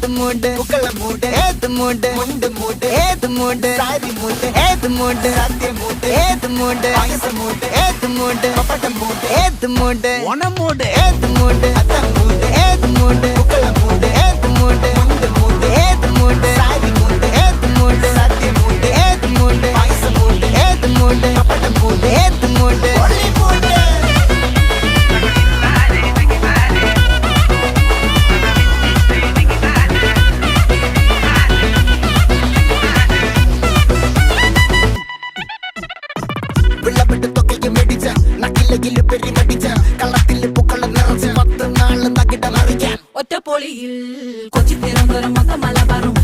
ഏത് മൂട് പുക്കള മൂട് ഏത് മൂട് മുണ്ട് മൂട് ഏത് മൂട് സാരി മൂട് ഏത് മൂട് സദ്യ മൂട് ഏത് മൂട് പായസ മൂട് ഏത് മൂട് പപ്പടം മൂട് ഏത് മൂട് ഓണം മൂട് ഏത് മൂട് അത്തം മൂട് ഏത് മൂട് പുക്കള മൂട് ഏത് മൂട് മുണ്ട് മൂട് ഏത് മൂട് സാരി മൂട് ഏത് മൂട് സദ്യ മൂട് ഏത് മൂട് പായസ മൂട് ഏത് മൂട് പപ്പടം മൂട് ഏത് മൂട് ഒളി മൂട് വിളവെട്ട് തൊക്കയും വെടിച്ച നക്കിലകില് പെരുമടിച്ച കള്ളത്തില് പൂക്കള നിറച്ച് 10 നാള് തകിട മറിക്കാൻ ഒറ്റപ്പൊളിയിൽ കൊച്ചി തിരുവനന്തപുരം മൊത്തം മലബാറും